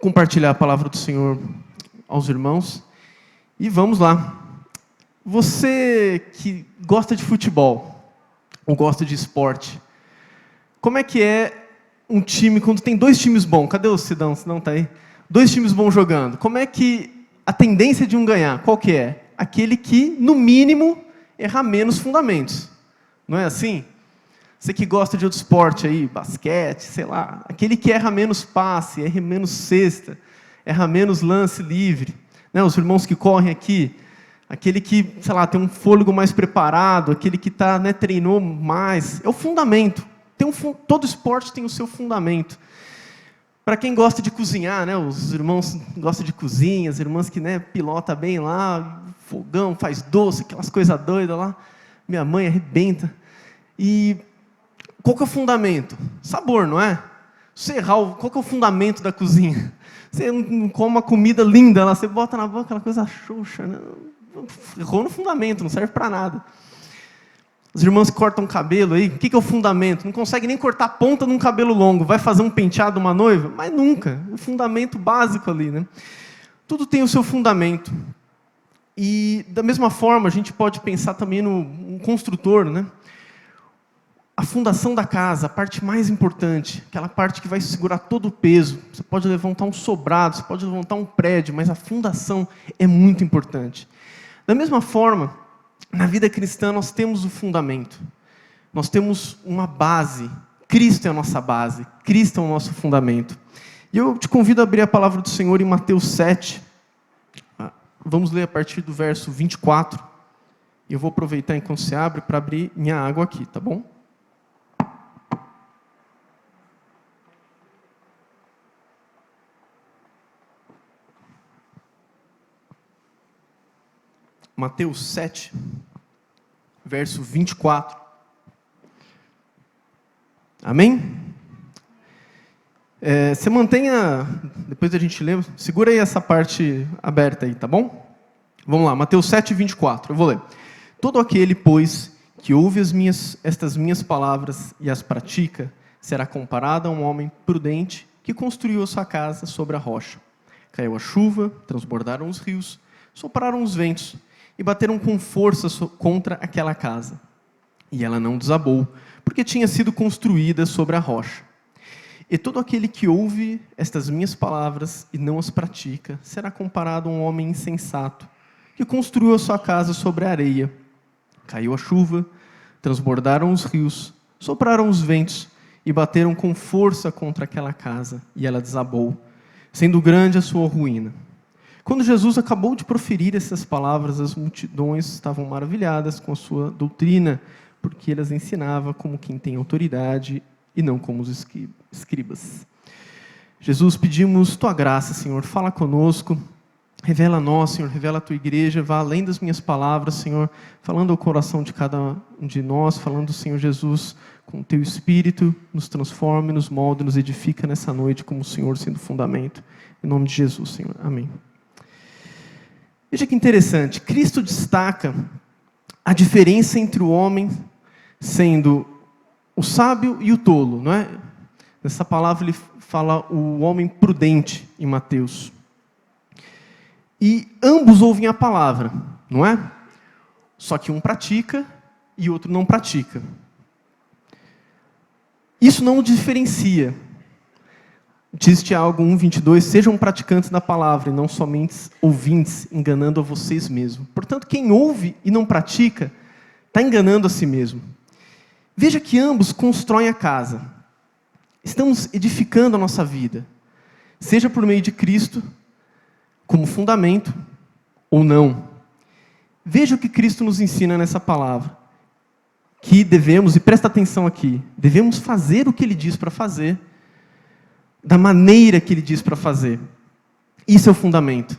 compartilhar a palavra do Senhor aos irmãos. E vamos lá. Você que gosta de futebol, ou gosta de esporte, como é que é um time quando tem dois times bons? Cadê o Sidão? O Sidão está aí. Dois times bons jogando. Como é que a tendência de um ganhar, qual que é? Aquele que, no mínimo, erra menos fundamentos. Não é assim? Você que gosta de outro esporte aí, basquete, sei lá, aquele que erra menos passe, erra menos cesta, erra menos lance livre, né? Os irmãos que correm aqui, aquele que, sei lá, tem um fôlego mais preparado, aquele que tá, né, treinou mais, é o fundamento. Todo esporte tem o seu fundamento. Para quem gosta de cozinhar, né, os irmãos gostam de cozinha, as irmãs que, né, pilota bem lá, fogão, faz doce, aquelas coisas doidas lá, minha mãe arrebenta. E qual que é o fundamento? Sabor, não é? Você errar, qual que é o fundamento da cozinha? Você não come uma comida linda lá, você bota na boca aquela coisa xoxa, né? Errou no fundamento, não serve para nada. Os irmãos que cortam cabelo aí, o que é o fundamento? Não consegue nem cortar a ponta de um cabelo longo, vai fazer um penteado uma noiva? Mas nunca, o fundamento básico ali, né? Tudo tem o seu fundamento. E da mesma forma, a gente pode pensar também no construtor, né? A fundação da casa, a parte mais importante, aquela parte que vai segurar todo o peso. Você pode levantar um sobrado, você pode levantar um prédio, mas a fundação é muito importante. Da mesma forma, na vida cristã nós temos o fundamento. Nós temos uma base. Cristo é a nossa base. Cristo é o nosso fundamento. E eu te convido a abrir a palavra do Senhor em Mateus 7. Vamos ler a partir do verso 24. E eu vou aproveitar enquanto você abre para abrir minha água aqui, tá bom? Mateus 7, verso 24. Amém? Você mantenha, depois a gente lê, segura aí essa parte aberta aí, tá bom? Vamos lá, Mateus 7, 24, eu vou ler. Todo aquele, pois, que ouve estas minhas palavras e as pratica, será comparado a um homem prudente que construiu a sua casa sobre a rocha. Caiu a chuva, transbordaram os rios, sopraram os ventos, e bateram com força contra aquela casa. E ela não desabou, porque tinha sido construída sobre a rocha. E todo aquele que ouve estas minhas palavras e não as pratica, será comparado a um homem insensato, que construiu a sua casa sobre a areia. Caiu a chuva, transbordaram os rios, sopraram os ventos, e bateram com força contra aquela casa, e ela desabou, sendo grande a sua ruína. Quando Jesus acabou de proferir essas palavras, as multidões estavam maravilhadas com a sua doutrina, porque ele as ensinava como quem tem autoridade e não como os escribas. Jesus, pedimos tua graça, Senhor, fala conosco, revela a nós, Senhor, revela a tua igreja, vá além das minhas palavras, Senhor, falando ao coração de cada um de nós, falando, Senhor Jesus, com o teu Espírito, nos transforme, nos molde, nos edifica nessa noite como o Senhor sendo fundamento. Em nome de Jesus, Senhor. Amém. Veja que interessante, Cristo destaca a diferença entre o homem sendo o sábio e o tolo, não é? Nessa palavra ele fala o homem prudente em Mateus. E ambos ouvem a palavra, não é? Só que um pratica e o outro não pratica. Isso não o diferencia. Diz Tiago 1,22, sejam praticantes da palavra e não somente ouvintes, enganando a vocês mesmos. Portanto, quem ouve e não pratica, está enganando a si mesmo. Veja que ambos constroem a casa. Estamos edificando a nossa vida, seja por meio de Cristo, como fundamento, ou não. Veja o que Cristo nos ensina nessa palavra. Que devemos, e presta atenção aqui, devemos fazer o que Ele diz para fazer, da maneira que Ele diz para fazer. Isso é o fundamento.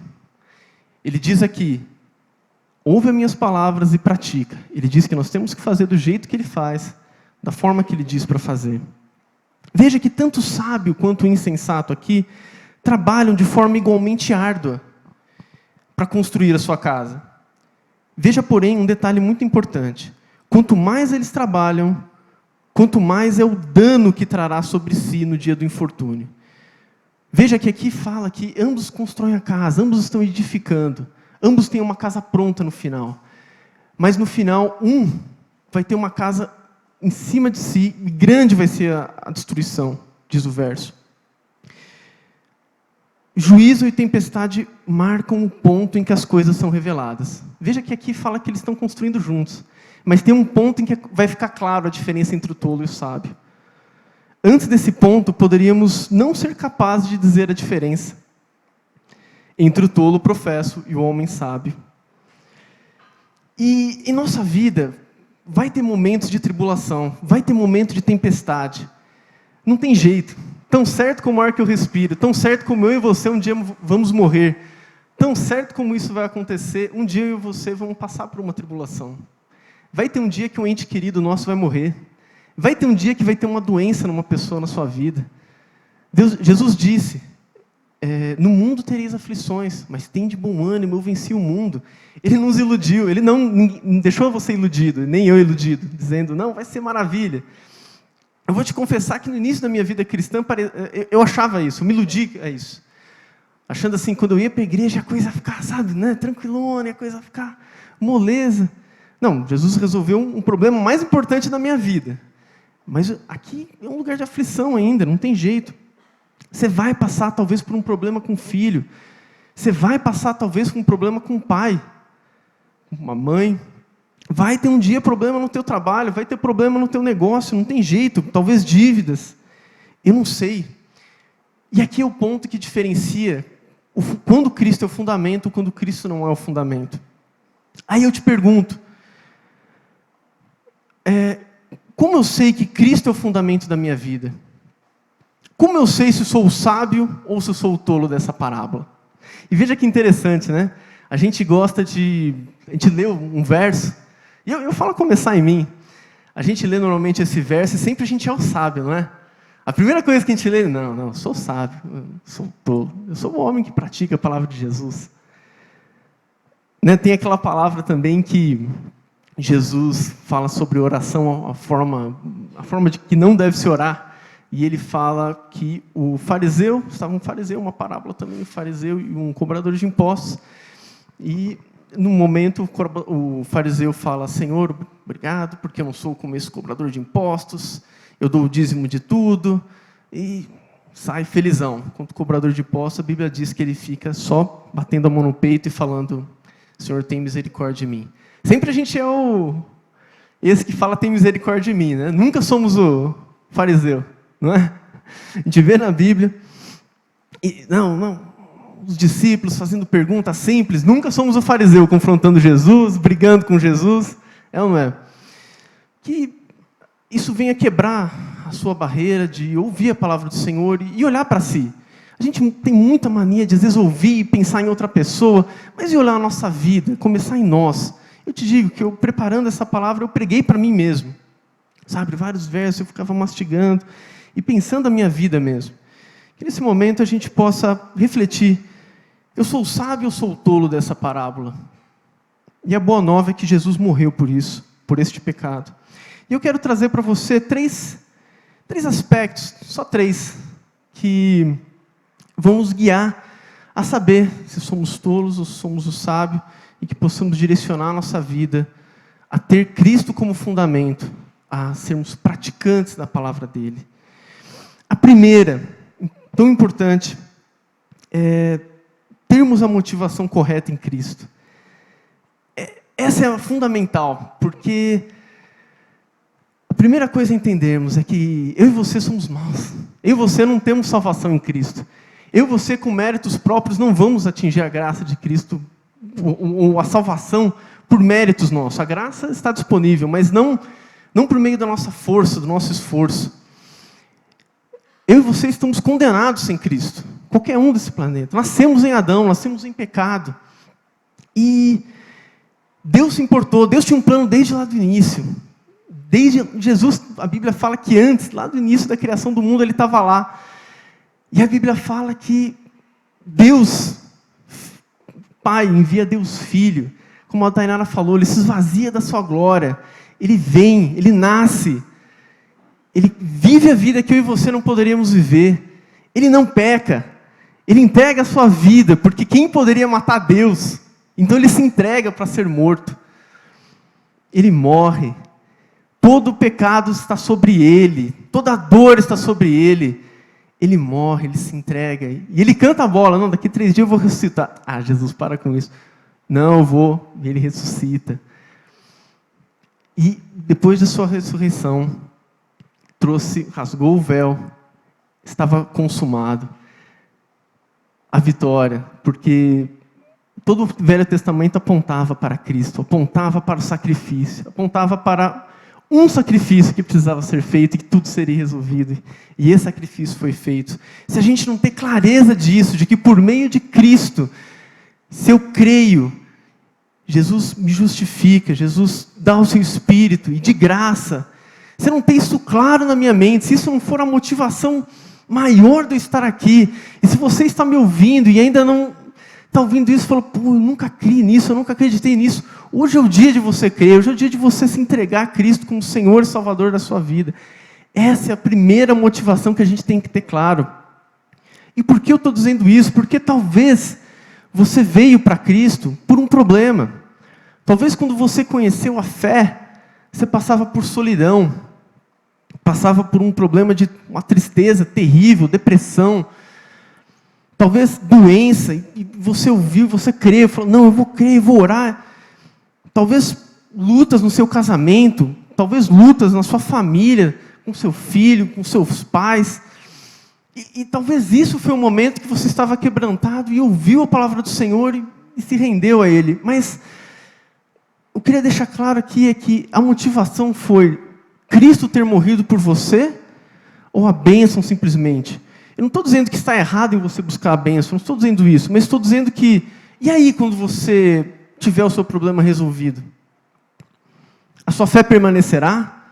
Ele diz aqui, ouve as minhas palavras e pratica. Ele diz que nós temos que fazer do jeito que Ele faz, da forma que Ele diz para fazer. Veja que tanto o sábio quanto o insensato aqui trabalham de forma igualmente árdua para construir a sua casa. Veja, porém, um detalhe muito importante. Quanto mais eles trabalham, quanto mais é o dano que trará sobre si no dia do infortúnio. Veja que aqui fala que ambos constroem a casa, ambos estão edificando, ambos têm uma casa pronta no final. Mas no final, um vai ter uma casa em cima de si, e grande vai ser a destruição, diz o verso. Juízo e tempestade marcam o ponto em que as coisas são reveladas. Veja que aqui fala que eles estão construindo juntos, mas tem um ponto em que vai ficar claro a diferença entre o tolo e o sábio. Antes desse ponto, poderíamos não ser capazes de dizer a diferença entre o tolo professo e o homem sábio. E em nossa vida, vai ter momentos de tribulação, vai ter momentos de tempestade. Não tem jeito. Tão certo como o ar que eu respiro, tão certo como eu e você um dia vamos morrer, tão certo como isso vai acontecer, um dia eu e você vamos passar por uma tribulação. Vai ter um dia que um ente querido nosso vai morrer. Vai ter um dia que vai ter uma doença numa pessoa na sua vida. Jesus disse, no mundo tereis aflições, mas tem de bom ânimo, eu venci o mundo. Ele nos iludiu, ele não deixou você iludido, nem eu iludido, dizendo, não, vai ser maravilha. Eu vou te confessar que no início da minha vida cristã, eu achava isso, eu me iludi a isso. Achando assim, quando eu ia para a igreja, a coisa ia ficar, sabe, né, tranquilona, a coisa ia ficar moleza. Não, Jesus resolveu um problema mais importante da minha vida. Mas aqui é um lugar de aflição ainda, não tem jeito. Você vai passar talvez por um problema com o filho. Você vai passar talvez por um problema com o pai, com uma mãe. Vai ter um dia problema no teu trabalho, vai ter problema no teu negócio, não tem jeito, talvez dívidas. Eu não sei. E aqui é o ponto que diferencia quando Cristo é o fundamento, quando Cristo não é o fundamento. Aí eu te pergunto, como eu sei que Cristo é o fundamento da minha vida? Como eu sei se eu sou o sábio ou se eu sou o tolo dessa parábola? E veja que interessante, né? A gente lê um verso, e eu falo começar em mim. A gente lê normalmente esse verso e sempre a gente é o sábio, não é? A primeira coisa que a gente lê, não, eu sou sábio, eu sou tolo, eu sou o homem que pratica a palavra de Jesus. Né? Tem aquela palavra também que Jesus fala sobre oração, a forma de que não deve se orar. E ele fala que estava um fariseu, uma parábola também, um fariseu e um cobrador de impostos. E, no momento, o fariseu fala, Senhor, obrigado, porque eu não sou como esse cobrador de impostos, eu dou o dízimo de tudo, e sai felizão. Enquanto o cobrador de impostos, a Bíblia diz que ele fica só batendo a mão no peito e falando, Senhor, tem misericórdia de mim. Sempre a gente é esse que fala, tem misericórdia de mim, né? Nunca somos o fariseu. Não é? A gente vê na Bíblia, e os discípulos fazendo perguntas simples, nunca somos o fariseu confrontando Jesus, brigando com Jesus, ou não é? Que isso venha quebrar a sua barreira de ouvir a palavra do Senhor e olhar para si. A gente tem muita mania de às vezes ouvir e pensar em outra pessoa, mas e olhar a nossa vida, começar em nós. Eu te digo que eu preparando essa palavra, eu preguei para mim mesmo. Sabe, vários versos, eu ficava mastigando e pensando a minha vida mesmo. Que nesse momento a gente possa refletir, eu sou o sábio ou sou o tolo dessa parábola? E a boa nova é que Jesus morreu por isso, por este pecado. E eu quero trazer para você três aspectos, só três, que vão nos guiar a saber se somos tolos ou somos o sábio, e que possamos direcionar a nossa vida a ter Cristo como fundamento, a sermos praticantes da palavra dele. A primeira, tão importante, é termos a motivação correta em Cristo. Essa é fundamental, porque a primeira coisa a entendermos é que eu e você somos maus. Eu e você não temos salvação em Cristo. Eu e você, com méritos próprios, não vamos atingir a graça de Cristo, ou a salvação por méritos nossos. A graça está disponível, mas não por meio da nossa força, do nosso esforço. Eu e você estamos condenados sem Cristo. Qualquer um desse planeta. Nascemos em Adão, nascemos em pecado. E Deus se importou, Deus tinha um plano desde lá do início. Desde Jesus, a Bíblia fala que antes, lá do início da criação do mundo, Ele estava lá. E a Bíblia fala que Deus, Pai, envia Deus Filho. Como a Tainara falou, Ele se esvazia da sua glória. Ele vem, Ele nasce. Ele vive a vida que eu e você não poderíamos viver. Ele não peca. Ele entrega a sua vida, porque quem poderia matar Deus? Então ele se entrega para ser morto. Ele morre. Todo o pecado está sobre ele. Toda a dor está sobre ele. Ele morre, ele se entrega. E ele canta a bola. Não, daqui 3 dias eu vou ressuscitar. Ah, Jesus, para com isso. Não, eu vou. E ele ressuscita. E depois de sua ressurreição, rasgou o véu. Estava consumado. A vitória. Porque todo o Velho Testamento apontava para Cristo. Apontava para o sacrifício. Apontava para um sacrifício que precisava ser feito e que tudo seria resolvido. E esse sacrifício foi feito. Se a gente não ter clareza disso, de que por meio de Cristo, se eu creio, Jesus me justifica, Jesus dá o seu Espírito, e de graça. Se eu não ter isso claro na minha mente, se isso não for a motivação maior de eu estar aqui, e se você está me ouvindo e ainda não está ouvindo isso e falou, pô, eu nunca criei nisso, eu nunca acreditei nisso. Hoje é o dia de você crer, hoje é o dia de você se entregar a Cristo como Senhor e Salvador da sua vida. Essa é a primeira motivação que a gente tem que ter claro. E por que eu estou dizendo isso? Porque talvez você veio para Cristo por um problema. Talvez quando você conheceu a fé, você passava por solidão, passava por um problema de uma tristeza terrível, depressão, talvez doença, e você ouviu, você creu, falou, não, eu vou crer, eu vou orar. Talvez lutas no seu casamento, talvez lutas na sua família, com seu filho, com seus pais. E talvez isso foi o momento que você estava quebrantado e ouviu a palavra do Senhor e se rendeu a Ele. Mas eu queria deixar claro aqui é que a motivação foi Cristo ter morrido por você ou a bênção simplesmente? Eu não estou dizendo que está errado em você buscar a bênção, não estou dizendo isso, mas estou dizendo que, e aí quando você tiver o seu problema resolvido? A sua fé permanecerá?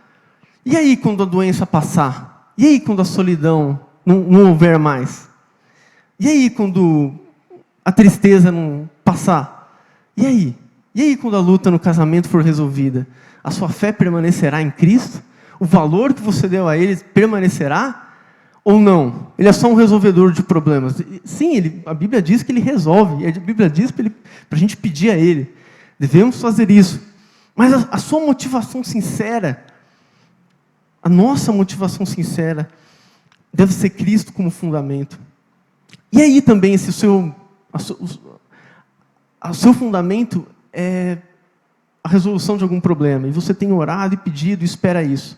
E aí quando a doença passar? E aí quando a solidão não houver mais? E aí quando a tristeza não passar? E aí? E aí quando a luta no casamento for resolvida? A sua fé permanecerá em Cristo? O valor que você deu a Ele permanecerá? Ou não? Ele é só um resolvedor de problemas. Sim, a Bíblia diz que Ele resolve. E a Bíblia diz para a gente pedir a Ele. Devemos fazer isso. Mas a sua motivação sincera, a nossa motivação sincera, deve ser Cristo como fundamento. E aí também, se o seu fundamento é a resolução de algum problema, e você tem orado e pedido e espera isso.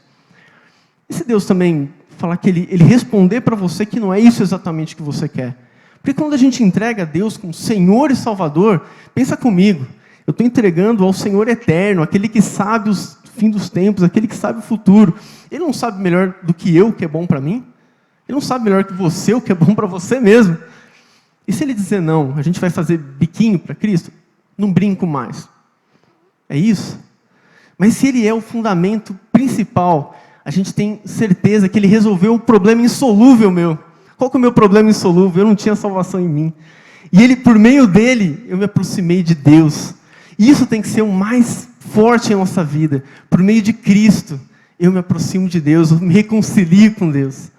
E se Deus também falar que Ele responder para você que não é isso exatamente que você quer? Porque quando a gente entrega a Deus como Senhor e Salvador, pensa comigo, eu estou entregando ao Senhor eterno, aquele que sabe os fim dos tempos, aquele que sabe o futuro. Ele não sabe melhor do que eu o que é bom para mim? Ele não sabe melhor que você o que é bom para você mesmo? E se Ele dizer não, a gente vai fazer biquinho para Cristo? Não brinco mais. É isso? Mas se Ele é o fundamento principal, a gente tem certeza que Ele resolveu o problema insolúvel meu. Qual que é o meu problema insolúvel? Eu não tinha salvação em mim. E Ele, por meio dEle, eu me aproximei de Deus. E isso tem que ser o mais forte em nossa vida. Por meio de Cristo, eu me aproximo de Deus, eu me reconcilio com Deus.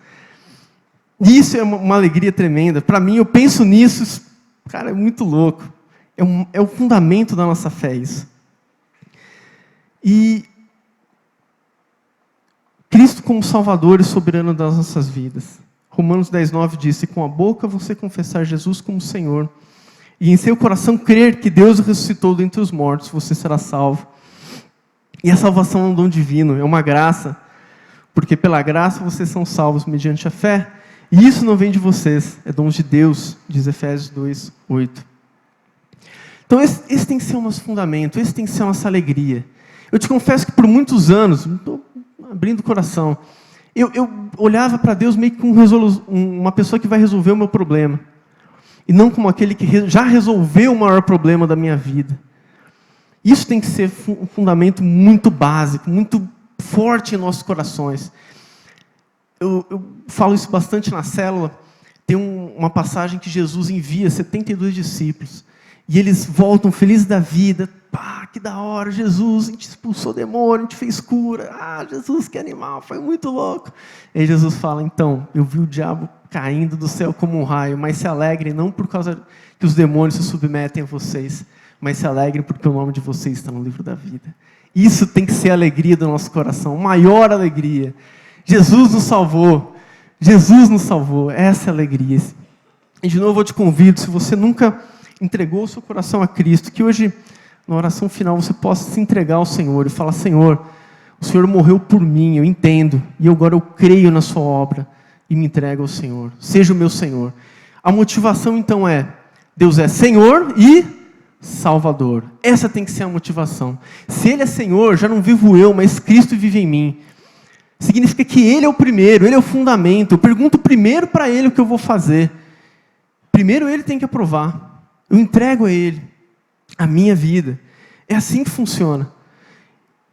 E isso é uma alegria tremenda. Para mim, eu penso nisso, cara, é muito louco. É o fundamento da nossa fé, isso. E Cristo como Salvador e soberano das nossas vidas. Romanos 10:9 diz, se com a boca você confessar Jesus como Senhor, e em seu coração crer que Deus o ressuscitou dentre os mortos, você será salvo. E a salvação é um dom divino, é uma graça, porque pela graça vocês são salvos mediante a fé, e isso não vem de vocês, é dom de Deus, diz Efésios 2:8. Então esse tem que ser o nosso fundamento, esse tem que ser a nossa alegria. Eu te confesso que por muitos anos, estou abrindo o coração, eu olhava para Deus meio que com uma pessoa que vai resolver o meu problema. E não como aquele que já resolveu o maior problema da minha vida. Isso tem que ser um fundamento muito básico, muito forte em nossos corações. Eu falo isso bastante na célula. Tem uma passagem que Jesus envia 72 discípulos. E eles voltam felizes da vida. Pá, que da hora, Jesus, a gente expulsou demônio, a gente fez cura. Ah, Jesus, que animal, foi muito louco. E aí Jesus fala, então, eu vi o diabo caindo do céu como um raio, mas se alegrem não por causa que os demônios se submetem a vocês, mas se alegrem porque o nome de vocês está no livro da vida. Isso tem que ser a alegria do nosso coração, maior alegria. Jesus nos salvou. Jesus nos salvou. Essa é a alegria. E de novo eu te convido, se você nunca entregou o seu coração a Cristo, que hoje, na oração final, você possa se entregar ao Senhor e falar: Senhor, o Senhor morreu por mim, eu entendo, e agora eu creio na sua obra e me entrego ao Senhor. Seja o meu Senhor. A motivação então é: Deus é Senhor e Salvador. Essa tem que ser a motivação. Se Ele é Senhor, já não vivo eu, mas Cristo vive em mim. Significa que Ele é o primeiro, Ele é o fundamento. Eu pergunto primeiro para Ele o que eu vou fazer. Primeiro Ele tem que aprovar. Eu entrego a Ele a minha vida. É assim que funciona.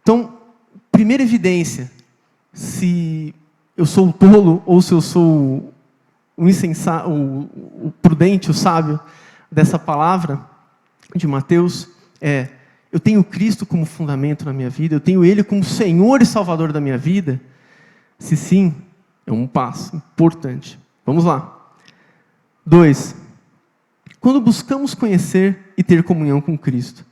Então, primeira evidência, se eu sou o tolo ou se eu sou o insensato, o prudente, o sábio dessa palavra de Mateus, eu tenho Cristo como fundamento na minha vida, eu tenho Ele como Senhor e Salvador da minha vida. Se sim, é um passo importante. Vamos lá. 2. Quando buscamos conhecer e ter comunhão com Cristo.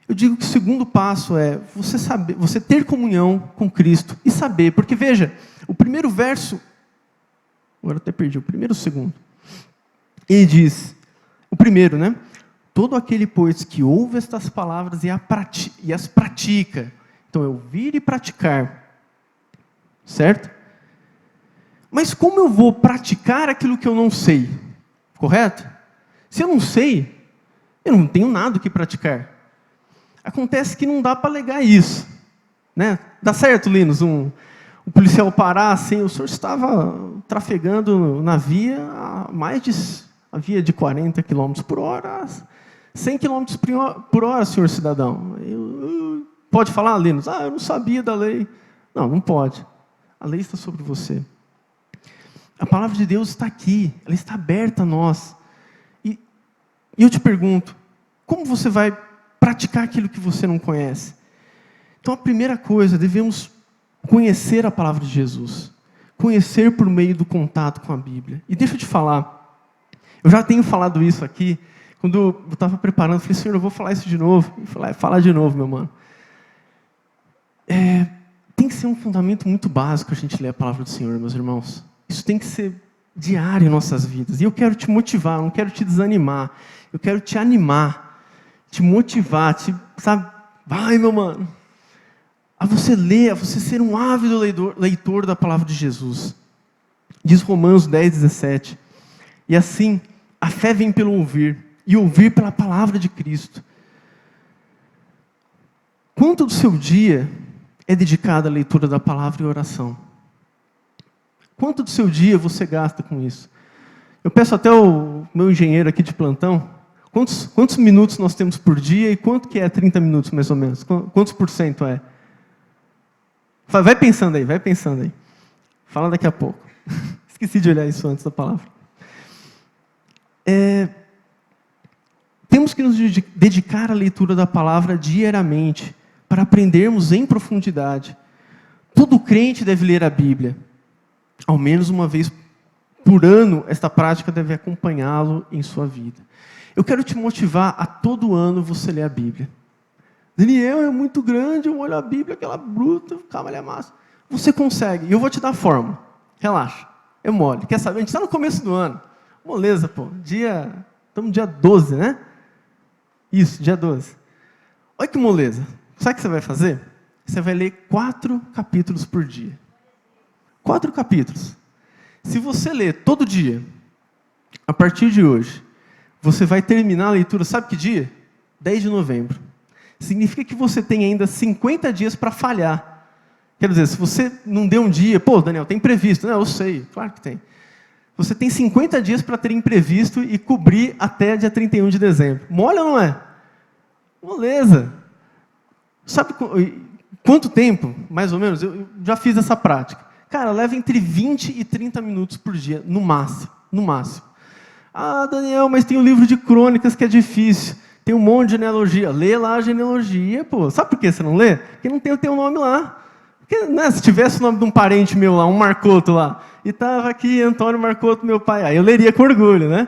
Eu digo que o segundo passo é você ter comunhão com Cristo e saber. Porque veja, o primeiro verso, agora até perdi, o primeiro ou o segundo. Ele diz, o primeiro, né? Todo aquele, pois, que ouve estas palavras e as pratica. Então, é ouvir e praticar. Certo? Mas como eu vou praticar aquilo que eu não sei? Correto? Se eu não sei, eu não tenho nada que praticar. Acontece que não dá para alegar isso. Né? Dá certo, Linus, o policial parar assim, o senhor estava trafegando na via a via de 40 km por hora, 100 km por hora, senhor cidadão. Pode falar, Linus? Eu não sabia da lei. Não pode. A lei está sobre você. A palavra de Deus está aqui, ela está aberta a nós. E eu te pergunto, como você vai praticar aquilo que você não conhece? Então, a primeira coisa, devemos conhecer a palavra de Jesus. Conhecer por meio do contato com a Bíblia. E deixa eu te falar, eu já tenho falado isso aqui, quando eu estava preparando, eu falei: Senhor, eu vou falar isso de novo. Eu falei: fala de novo, meu mano. Tem que ser um fundamento muito básico a gente ler a palavra do Senhor, meus irmãos. Isso tem que ser diário em nossas vidas. E eu quero te motivar, eu não quero te desanimar. Eu quero te animar, te motivar, sabe? Vai, meu mano. A você ler, a você ser um ávido leitor da palavra de Jesus. Diz Romanos 10:17. E assim, a fé vem pelo ouvir, e ouvir pela palavra de Cristo. Quanto do seu dia é dedicado à leitura da palavra e oração? Quanto do seu dia você gasta com isso? Eu peço até o meu engenheiro aqui de plantão, quantos minutos nós temos por dia e quanto que é 30 minutos mais ou menos? Quantos por cento é? Vai pensando aí. Fala daqui a pouco. Esqueci de olhar isso antes da palavra. Temos que nos dedicar à leitura da palavra diariamente, para aprendermos em profundidade. Todo crente deve ler a Bíblia. Ao menos uma vez por ano, esta prática deve acompanhá-lo em sua vida. Eu quero te motivar a todo ano você ler a Bíblia. Daniel, é muito grande, eu olho a Bíblia, aquela bruta, calma, ela é massa. Você consegue, e eu vou te dar a forma. Relaxa, é mole. Quer saber? A gente está no começo do ano. Moleza, pô. Estamos no dia 12, né? Isso, dia 12. Olha que moleza. Sabe o que você vai fazer? Você vai ler 4 capítulos por dia. 4 capítulos. Se você ler todo dia, a partir de hoje, você vai terminar a leitura, sabe que dia? 10 de novembro. Significa que você tem ainda 50 dias para falhar. Quer dizer, se você não deu um dia, Daniel, tem imprevisto. Não, eu sei, claro que tem. Você tem 50 dias para ter imprevisto e cobrir até dia 31 de dezembro. Mole ou não é? Moleza. Sabe quanto tempo, mais ou menos? Eu já fiz essa prática. Cara, leva entre 20 e 30 minutos por dia, no máximo. No máximo. Daniel, mas tem o livro de crônicas que é difícil. Tem um monte de genealogia. Lê lá a genealogia, pô. Sabe por que você não lê? Porque não tem o teu nome lá. Porque, né, se tivesse o nome de um parente meu lá, um Marcoto lá, E estava aqui, Antônio Marcotto, meu pai. Aí eu leria com orgulho, né?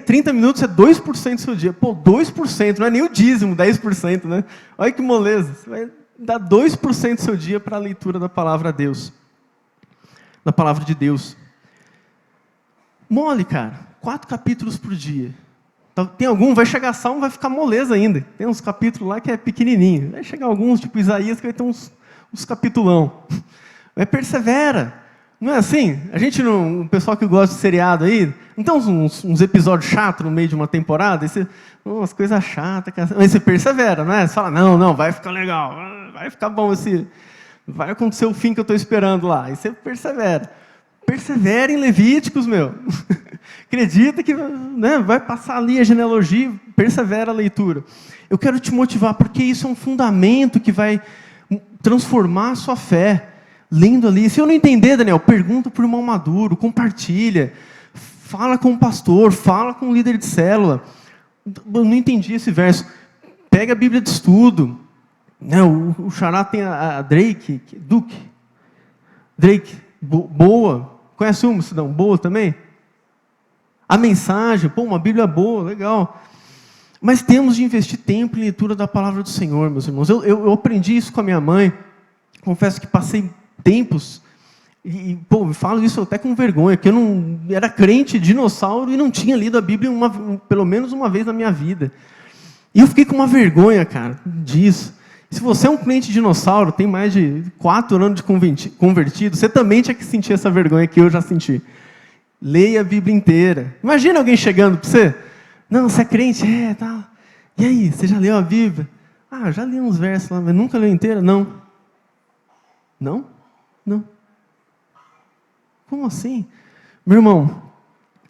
30 minutos é 2% do seu dia. Pô, 2%, não é nem o dízimo, 10%, né? Olha que moleza. Você vai dar 2% do seu dia para a leitura da palavra de Deus. Da palavra de Deus. Mole, cara. 4 capítulos por dia. Tem algum, vai chegar Salmo, vai ficar moleza ainda. Tem uns capítulos lá que é pequenininho. Vai chegar alguns, tipo Isaías, que vai ter uns capitulão. Mas persevera. Não é assim? A gente não, o pessoal que gosta de seriado aí, não tem uns episódios chatos no meio de uma temporada? Umas coisas chatas. Mas você persevera, não é? Você fala, não, vai ficar legal. Vai ficar bom vai acontecer o fim que eu estou esperando lá. Aí você persevera. Persevera em Levíticos, meu. Acredita que, né, vai passar ali a genealogia, persevera a leitura. Eu quero te motivar, porque isso é um fundamento que vai transformar a sua fé. Lendo ali. Se eu não entender, Daniel, pergunta para o irmão maduro, compartilha, fala com o pastor, fala com o líder de célula. Eu não entendi esse verso. Pega a Bíblia de estudo. Né, o Xará tem a Drake, boa. Conhece uma, Cidão? Boa também? A mensagem, uma Bíblia boa, legal. Mas temos de investir tempo em leitura da palavra do Senhor, meus irmãos. Eu aprendi isso com a minha mãe. Confesso que passei tempos, falo isso até com vergonha, que eu não era crente, dinossauro, e não tinha lido a Bíblia pelo menos uma vez na minha vida. E eu fiquei com uma vergonha, cara, disso. Se você é um crente dinossauro, tem mais de 4 anos de convertido, você também tinha que sentir essa vergonha que eu já senti. Leia a Bíblia inteira. Imagina alguém chegando para você. Não, você é crente? Tá. E aí, você já leu a Bíblia? Já li uns versos lá, mas nunca leu inteira? Não. Não? Não. Como assim? Meu irmão,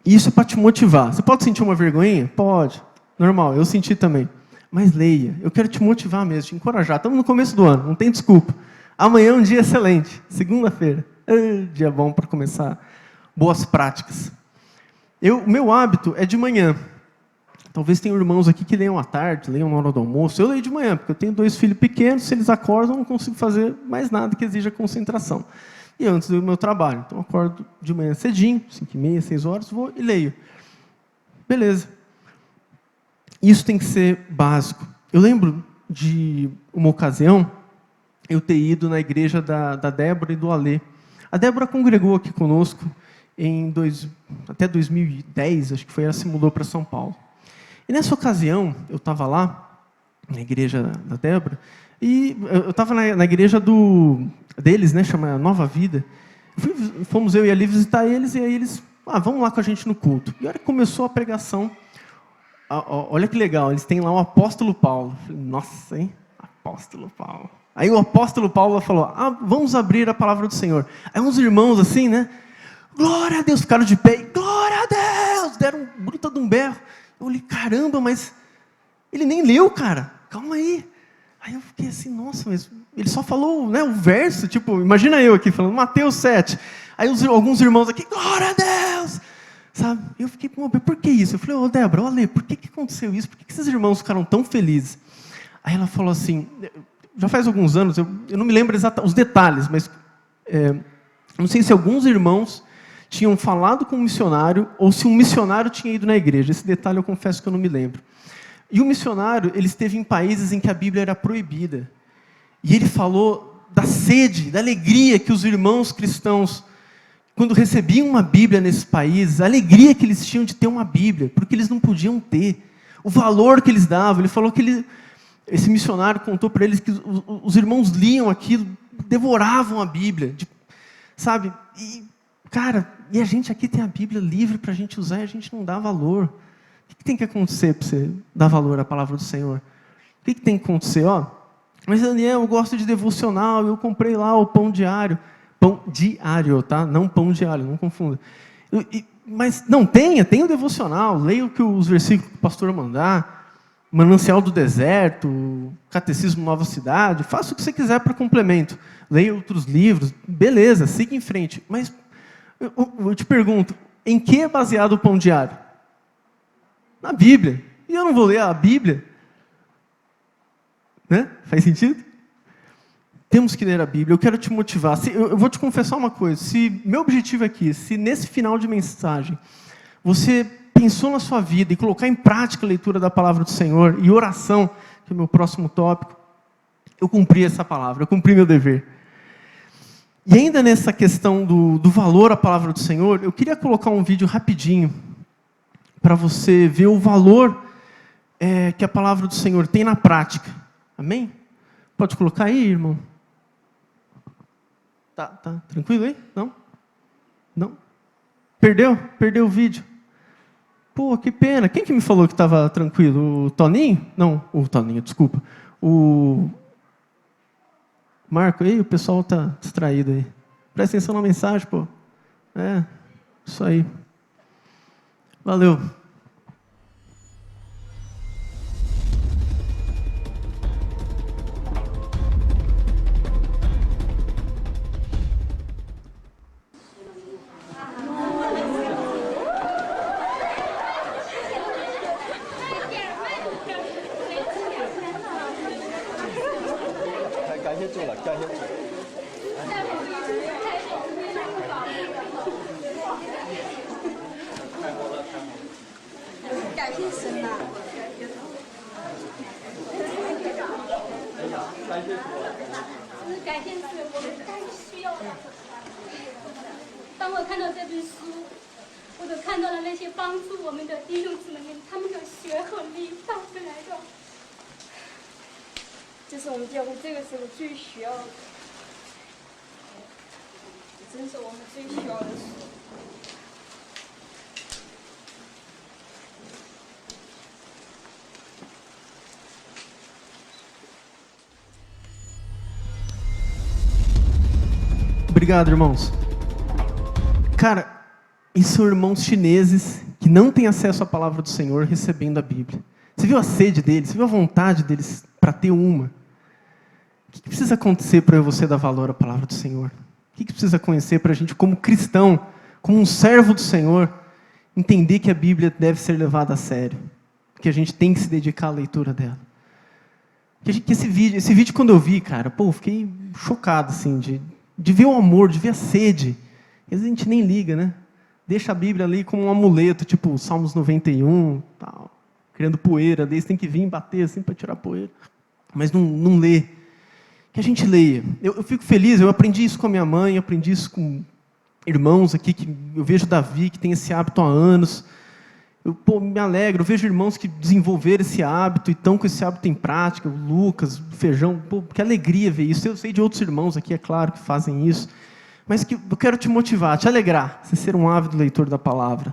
isso é para te motivar. Você pode sentir uma vergonhinha? Pode. Normal, eu senti também. Mas leia. Eu quero te motivar mesmo, te encorajar. Estamos no começo do ano, não tem desculpa. Amanhã é um dia excelente. Segunda-feira. Dia bom para começar boas práticas. O meu hábito é de manhã. Talvez tenham irmãos aqui que leiam à tarde, leiam na hora do almoço. Eu leio de manhã, porque eu tenho 2 filhos pequenos. Se eles acordam, eu não consigo fazer mais nada que exija concentração. E antes do meu trabalho. Então, eu acordo de manhã cedinho, 5h30, 6 horas, vou e leio. Beleza. Isso tem que ser básico. Eu lembro de uma ocasião, eu ter ido na igreja da Débora e do Alê. A Débora congregou aqui conosco até 2010, acho que foi, ela se mudou para São Paulo. E nessa ocasião, eu estava lá, na igreja da Débora, e eu estava na igreja deles, né, chama Nova Vida. Fomos eu e ali visitar eles, e aí eles, vamos lá com a gente no culto. E a hora que começou a pregação, olha que legal, eles têm lá o apóstolo Paulo. Falei, nossa, hein? Apóstolo Paulo. Aí o apóstolo Paulo falou, vamos abrir a palavra do Senhor. Aí uns irmãos assim, né? Glória a Deus, ficaram de pé, glória a Deus, deram um bruto de um berro. Eu falei, caramba, mas ele nem leu, cara, calma aí. Aí eu fiquei assim, nossa, mas ele só falou, né, o verso, tipo, imagina eu aqui falando, Mateus 7. Aí alguns irmãos aqui, glória a Deus. Sabe? Eu fiquei, por que isso? Eu falei, Débora, olha, por que aconteceu isso? Por que esses irmãos ficaram tão felizes? Aí ela falou assim, já faz alguns anos, eu não me lembro exatamente os detalhes, mas não sei se alguns irmãos tinham falado com um missionário ou se um missionário tinha ido na igreja. Esse detalhe eu confesso que eu não me lembro. E o missionário, ele esteve em países em que a Bíblia era proibida. E ele falou da sede, da alegria que os irmãos cristãos, quando recebiam uma Bíblia nesses países, a alegria que eles tinham de ter uma Bíblia, porque eles não podiam ter. O valor que eles davam. Ele falou que esse missionário contou para eles que os irmãos liam aquilo, devoravam a Bíblia. Sabe? E, cara, e a gente aqui tem a Bíblia livre para a gente usar e a gente não dá valor. O que tem que acontecer para você dar valor à palavra do Senhor? O que tem que acontecer? Mas Daniel, eu gosto de devocional, eu comprei lá o pão diário. Pão diário, tá? Não pão diário, não confunda. Mas não tem o devocional, leia os versículos que o pastor mandar, Manancial do Deserto, Catecismo Nova Cidade, faça o que você quiser para complemento. Leia outros livros, beleza, siga em frente. Mas eu te pergunto, em que é baseado o pão diário? Na Bíblia. E eu não vou ler a Bíblia? Né? Faz sentido? Temos que ler a Bíblia. Eu quero te motivar. Eu vou te confessar uma coisa. Se meu objetivo aqui, se nesse final de mensagem, você pensou na sua vida e colocar em prática a leitura da palavra do Senhor e oração, que é o meu próximo tópico, eu cumpri essa palavra, eu cumpri meu dever. E ainda nessa questão do valor à palavra do Senhor, eu queria colocar um vídeo rapidinho para você ver o valor que a palavra do Senhor tem na prática. Amém? Pode colocar aí, irmão? Tá tranquilo aí? Não? Não? Perdeu o vídeo. Pô, que pena. Quem que me falou que estava tranquilo? O Toninho? Não, o Toninho, desculpa. O Marco, aí, o pessoal está distraído aí. Presta atenção na mensagem, pô. Isso aí. Valeu.当我看到这本书，我都看到了那些帮助我们的弟兄姊妹们，他们的血和力带回来的。这是我们教会这个时候最需要的，真是我们最需要的书。Obrigado, irmãos. Cara, e são irmãos chineses que não têm acesso à palavra do Senhor recebendo a Bíblia. Você viu a sede deles? Você viu a vontade deles para ter uma? O que precisa acontecer para você dar valor à palavra do Senhor? O que precisa acontecer para a gente, como cristão, como um servo do Senhor, entender que a Bíblia deve ser levada a sério? Que a gente tem que se dedicar à leitura dela. Que esse vídeo, quando eu vi, cara, eu fiquei chocado, assim, de ver o amor, de ver a sede. Às vezes a gente nem liga, né? Deixa a Bíblia ali como um amuleto, tipo Salmos 91, tal, criando poeira, daí você tem que vir bater assim para tirar poeira. Mas não lê. Que a gente leia. Eu fico feliz, eu aprendi isso com a minha mãe, eu aprendi isso com irmãos aqui, que eu vejo Davi, que tem esse hábito há anos. Eu me alegro, eu vejo irmãos que desenvolveram esse hábito e estão com esse hábito em prática, o Lucas, o Feijão, que alegria ver isso. Eu sei de outros irmãos aqui, é claro, que fazem isso. Mas que eu quero te motivar, te alegrar, você ser um ávido leitor da palavra.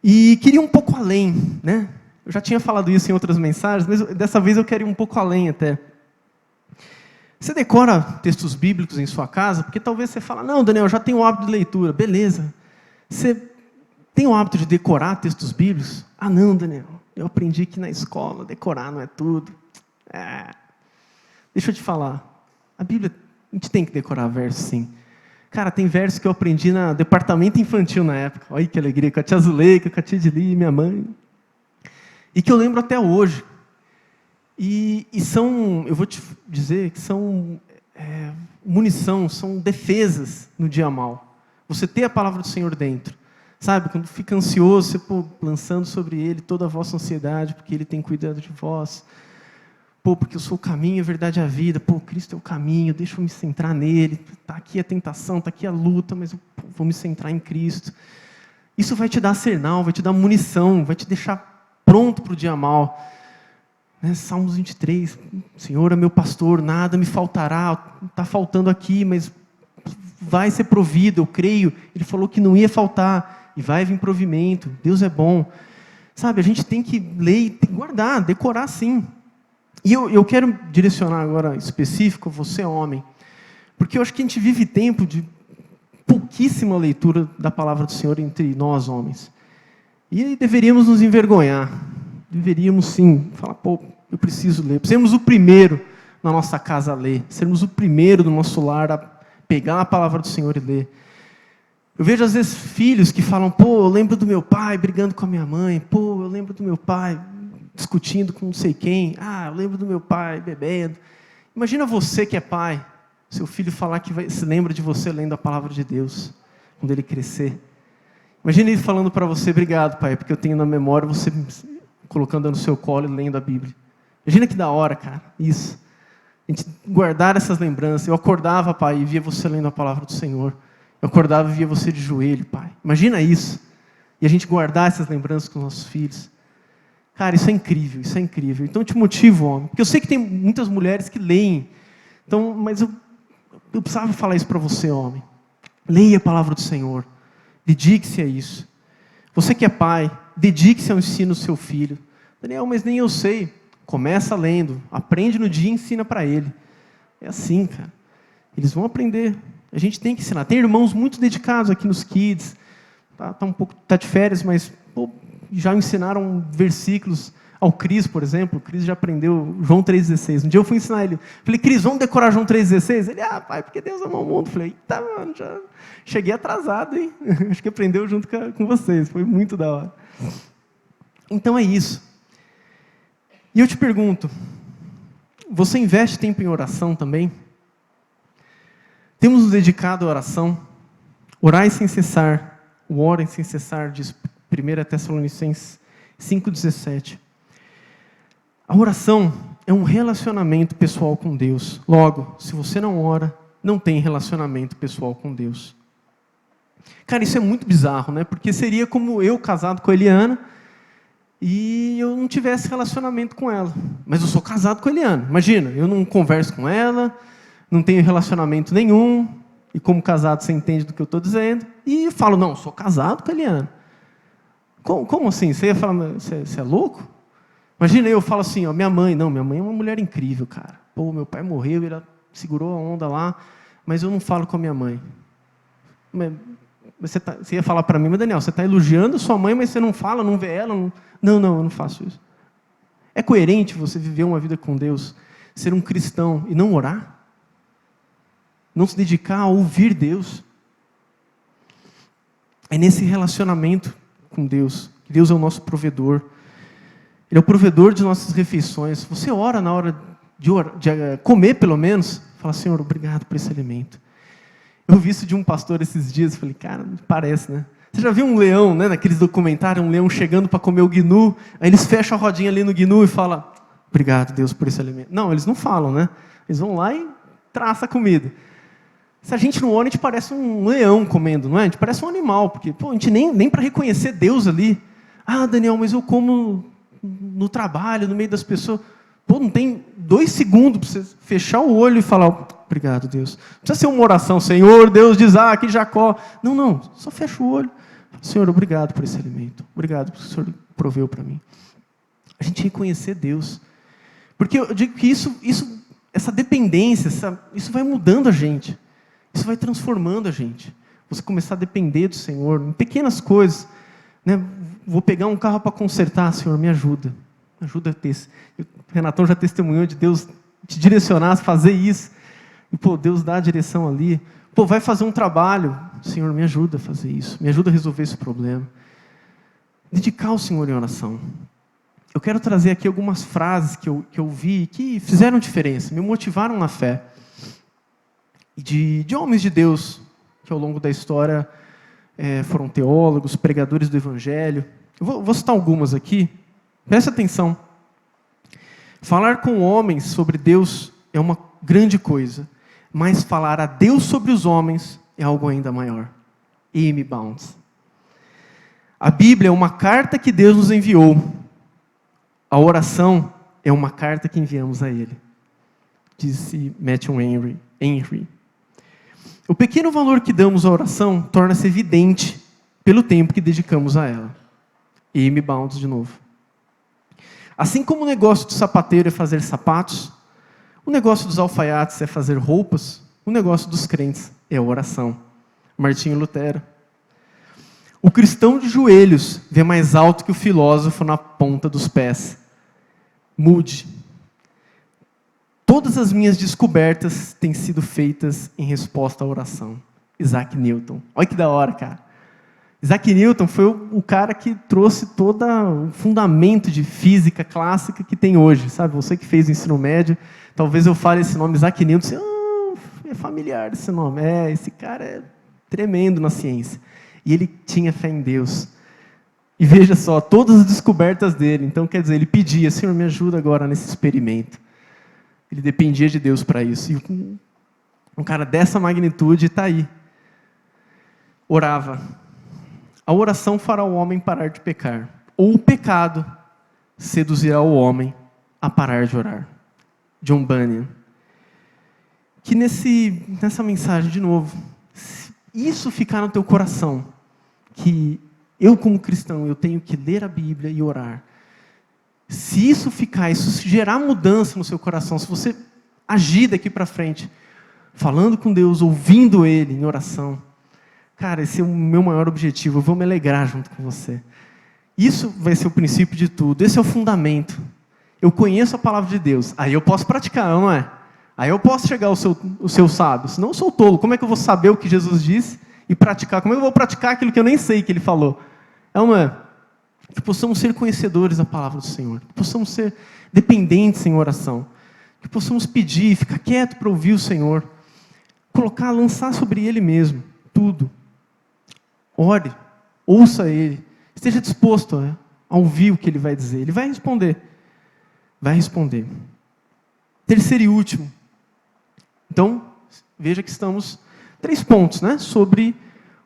E queria ir um pouco além, né? Eu já tinha falado isso em outras mensagens, mas dessa vez eu quero ir um pouco além até. Você decora textos bíblicos em sua casa? Porque talvez você fale, não, Daniel, eu já tenho o hábito de leitura. Beleza. Você tem o hábito de decorar textos bíblicos? Ah, não, Daniel, eu aprendi que na escola decorar não é tudo. Deixa eu te falar, a Bíblia, a gente tem que decorar versos, sim. Cara, tem versos que eu aprendi no departamento infantil na época. Olha que alegria, com a tia Zuleika, com a tia Edili, minha mãe. E que eu lembro até hoje. E são, eu vou te dizer, que são munição, são defesas no dia mal. Você ter a palavra do Senhor dentro. Sabe, quando fica ansioso, você lançando sobre Ele toda a vossa ansiedade, porque Ele tem cuidado de vós. Porque eu sou o caminho, a verdade e a vida. Cristo é o caminho, deixa eu me centrar nele. Está aqui a tentação, está aqui a luta, mas eu vou me centrar em Cristo. Isso vai te dar arsenal, vai te dar munição, vai te deixar pronto para o dia mal. Salmos 23, Senhor é meu pastor, nada me faltará. Está faltando aqui, mas vai ser provido, eu creio. Ele falou que não ia faltar, e vai vir provimento. Deus é bom. Sabe, a gente tem que ler, tem que guardar, decorar sim. E eu quero direcionar agora específico, você homem, porque eu acho que a gente vive tempo de pouquíssima leitura da palavra do Senhor entre nós homens. E deveríamos nos envergonhar. Deveríamos sim falar, eu preciso ler. Sermos o primeiro na nossa casa a ler. Sermos o primeiro do nosso lar a pegar a palavra do Senhor e ler. Eu vejo às vezes filhos que falam, eu lembro do meu pai brigando com a minha mãe. Eu lembro do meu pai discutindo com não sei quem. Eu lembro do meu pai bebendo. Imagina você que é pai, seu filho falar que se lembra de você lendo a palavra de Deus, quando ele crescer. Imagina ele falando para você, obrigado, pai, porque eu tenho na memória você colocando no seu colo e lendo a Bíblia. Imagina que da hora, cara, isso. A gente guardar essas lembranças. Eu acordava, pai, e via você lendo a palavra do Senhor. Eu acordava e via você de joelho, pai. Imagina isso. E a gente guardar essas lembranças com os nossos filhos. Cara, isso é incrível, isso é incrível. Então eu te motivo, homem. Porque eu sei que tem muitas mulheres que leem. Então, mas eu precisava falar isso para você, homem. Leia a palavra do Senhor. Dedique-se a isso. Você que é pai, dedique-se ao ensino do seu filho. Daniel, mas nem eu sei. Começa lendo, aprende no dia e ensina para ele. É assim, cara. Eles vão aprender. A gente tem que ensinar. Tem irmãos muito dedicados aqui nos Kids. Tá de férias, mas já ensinaram versículos ao Cris, por exemplo. O Cris já aprendeu João 3,16. Um dia eu fui ensinar ele. Falei, Cris, vamos decorar João 3,16? Ele, pai, porque Deus ama o mundo. Falei, tá, mano, já cheguei atrasado, hein? Acho que aprendeu junto com vocês. Foi muito da hora. Então é isso. E eu te pergunto, você investe tempo em oração também? Temos nos dedicado à oração? Orai sem cessar, orem sem cessar, diz 1 Tessalonicenses 5,17. A oração é um relacionamento pessoal com Deus. Logo, se você não ora, não tem relacionamento pessoal com Deus. Cara, isso é muito bizarro, né? Porque seria como eu casado com a Eliana, e eu não tivesse relacionamento com ela. Mas eu sou casado com a Eliana. Imagina, eu não converso com ela, não tenho relacionamento nenhum, e como casado você entende do que eu estou dizendo, e falo, não, sou casado com a Eliana. Como assim? Você ia falar, você é louco? Imagina, eu falo assim, minha mãe é uma mulher incrível, cara. Pô, meu pai morreu, ele segurou a onda lá, mas eu não falo com a minha mãe. Você ia falar para mim, mas Daniel, você está elogiando sua mãe, mas você não fala, não vê ela? Não, eu não faço isso. É coerente você viver uma vida com Deus, ser um cristão e não orar? Não se dedicar a ouvir Deus? É nesse relacionamento com Deus, que Deus é o nosso provedor. Ele é o provedor de nossas refeições. Você ora na hora de comer, pelo menos, fala, Senhor, obrigado por esse alimento. Eu vi isso de um pastor esses dias, falei, cara, parece, né? Você já viu um leão, né, naqueles documentários, um leão chegando para comer o gnu, aí eles fecham a rodinha ali no gnu e falam, obrigado, Deus, por esse alimento. Não, eles não falam, né? Eles vão lá e traçam a comida. Se a gente não ora, a gente parece um leão comendo, não é? A gente parece um animal, porque a gente nem para reconhecer Deus ali. Daniel, mas eu como no trabalho, no meio das pessoas. Não tem 2 segundos para você fechar o olho e falar, obrigado, Deus. Não precisa ser uma oração, Senhor, Deus de Isaac e Jacó. Não, só fecha o olho. Senhor, obrigado por esse alimento. Obrigado porque o Senhor proveu para mim. A gente reconhecer Deus. Porque eu digo que essa dependência, isso vai mudando a gente. Isso vai transformando a gente. Você começar a depender do Senhor em pequenas coisas. Né? Vou pegar um carro para consertar, Senhor, me ajuda. Me ajuda a ter. O Renatão já testemunhou de Deus te direcionar a fazer isso. E, Deus dá a direção ali. Vai fazer um trabalho. Senhor, me ajuda a fazer isso. Me ajuda a resolver esse problema. Dedicar ao Senhor em oração. Eu quero trazer aqui algumas frases que eu vi que fizeram diferença, me motivaram na fé. De homens de Deus, que ao longo da história foram teólogos, pregadores do Evangelho. Eu vou citar algumas aqui. Presta atenção. Falar com homens sobre Deus é uma grande coisa, mas falar a Deus sobre os homens é algo ainda maior. A.M. Bounds. A Bíblia é uma carta que Deus nos enviou. A oração é uma carta que enviamos a Ele. Disse Matthew Henry. O pequeno valor que damos à oração torna-se evidente pelo tempo que dedicamos a ela. A.M. Bounds de novo. Assim como o negócio do sapateiro é fazer sapatos, o negócio dos alfaiates é fazer roupas, o negócio dos crentes é a oração. Martinho Lutero. O cristão de joelhos vê mais alto que o filósofo na ponta dos pés. Moody. Todas as minhas descobertas têm sido feitas em resposta à oração. Isaac Newton. Olha que da hora, cara. Isaac Newton foi o cara que trouxe todo o fundamento de física clássica que tem hoje, sabe? Você que fez o ensino médio, talvez eu fale esse nome, Isaac Newton, você, é familiar esse nome. Esse cara é tremendo na ciência. E ele tinha fé em Deus. E veja só, todas as descobertas dele. Então, quer dizer, ele pedia, Senhor, me ajuda agora nesse experimento. Ele dependia de Deus para isso. E um cara dessa magnitude está aí. Orava. A oração fará o homem parar de pecar. Ou o pecado seduzirá o homem a parar de orar. John Bunyan. Que nessa mensagem, de novo, se isso ficar no teu coração, que eu como cristão, eu tenho que ler a Bíblia e orar. Se isso ficar, isso gerar mudança no seu coração, se você agir daqui para frente, falando com Deus, ouvindo Ele em oração, cara, esse é o meu maior objetivo, eu vou me alegrar junto com você. Isso vai ser o princípio de tudo, esse é o fundamento. Eu conheço a palavra de Deus, aí eu posso praticar, não é? Aí eu posso chegar ao seu sábio, senão eu sou tolo. Como é que eu vou saber o que Jesus disse e praticar? Como é que eu vou praticar aquilo que eu nem sei que Ele falou? É uma... Que possamos ser conhecedores da palavra do Senhor, que possamos ser dependentes em oração, que possamos pedir, ficar quieto para ouvir o Senhor, lançar sobre Ele mesmo, tudo. Ore, ouça Ele, esteja disposto a ouvir o que Ele vai dizer. Ele vai responder. Vai responder. Terceiro e último. Então, veja que estamos 3 pontos, né? Sobre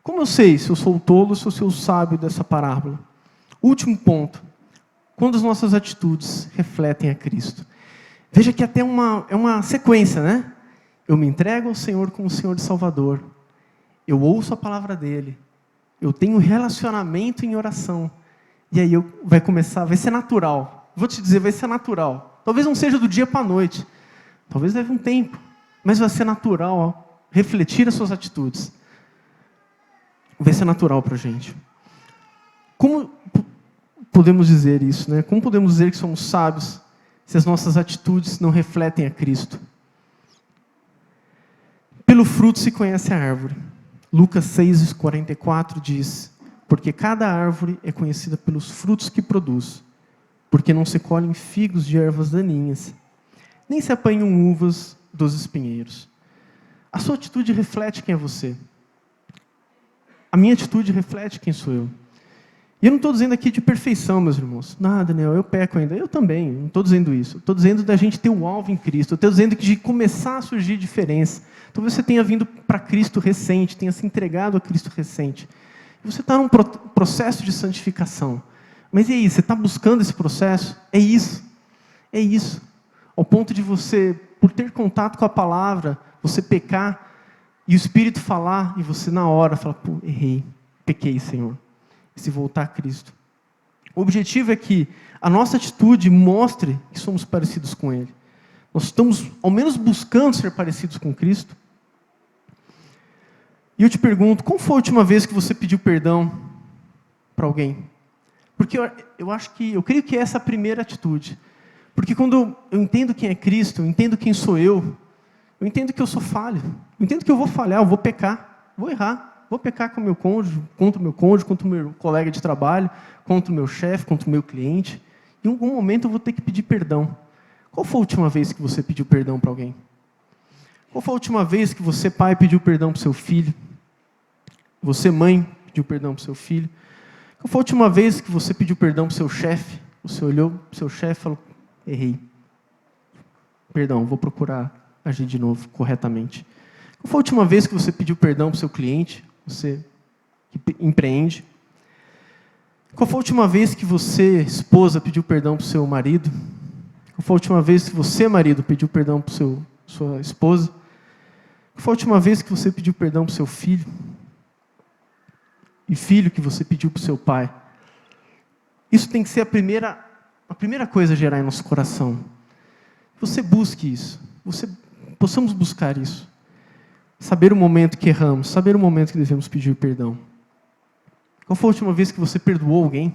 como eu sei se eu sou o tolo ou se eu sou o sábio dessa parábola. Último ponto. Quando as nossas atitudes refletem a Cristo. Veja que até é uma sequência, né? Eu me entrego ao Senhor como Senhor e Salvador. Eu ouço a palavra dEle. Eu tenho um relacionamento em oração. E aí vai ser natural. Vou te dizer, vai ser natural. Talvez não seja do dia para a noite. Talvez leve um tempo. Mas vai ser natural refletir as suas atitudes. Vai ser natural para a gente. Como podemos dizer isso, né? Como podemos dizer que somos sábios se as nossas atitudes não refletem a Cristo? Pelo fruto se conhece a árvore. Lucas 6,44 diz: porque cada árvore é conhecida pelos frutos que produz, porque não se colhem figos de ervas daninhas, nem se apanham uvas dos espinheiros. A sua atitude reflete quem é você. A minha atitude reflete quem sou eu. E eu não estou dizendo aqui de perfeição, meus irmãos. Nada, Daniel, eu peco ainda. Eu também, não estou dizendo isso. Estou dizendo da gente ter o alvo em Cristo. Estou dizendo que de começar a surgir diferença. Talvez você tenha vindo para Cristo recente, tenha se entregado a Cristo recente. E você está num processo de santificação. Mas e aí, você está buscando esse processo? É isso. É isso. Ao ponto de você, por ter contato com a palavra, você pecar, e o Espírito falar, e você na hora fala, pô, errei, pequei, Senhor. E se voltar a Cristo. O objetivo é que a nossa atitude mostre que somos parecidos com Ele. Nós estamos, ao menos, buscando ser parecidos com Cristo. E eu te pergunto, qual foi a última vez que você pediu perdão para alguém? Porque eu creio que essa é a primeira atitude. Porque quando eu entendo quem é Cristo, eu entendo quem sou eu entendo que eu sou falho, eu entendo que eu vou falhar, eu vou pecar, vou errar, vou pecar com o meu cônjuge, contra o meu colega de trabalho, contra o meu chefe, contra o meu cliente. Em algum momento eu vou ter que pedir perdão. Qual foi a última vez que você pediu perdão para alguém? Qual foi a última vez que você, pai, pediu perdão para o seu filho? Você, mãe, pediu perdão para o seu filho? Qual foi a última vez que você pediu perdão para o seu chefe? Você olhou para o seu chefe e falou, errei. Perdão, vou procurar agir de novo, corretamente. Qual foi a última vez que você pediu perdão para o seu cliente? Você que empreende? Qual foi a última vez que você, esposa, pediu perdão para o seu marido? Qual foi a última vez que você, marido, pediu perdão para sua esposa? Qual foi a última vez que você pediu perdão para o seu filho? E filho que você pediu para o seu pai? Isso tem que ser a primeira coisa a gerar em nosso coração. Você busque isso. Possamos buscar isso. Saber o momento que erramos, saber o momento que devemos pedir perdão. Qual foi a última vez que você perdoou alguém?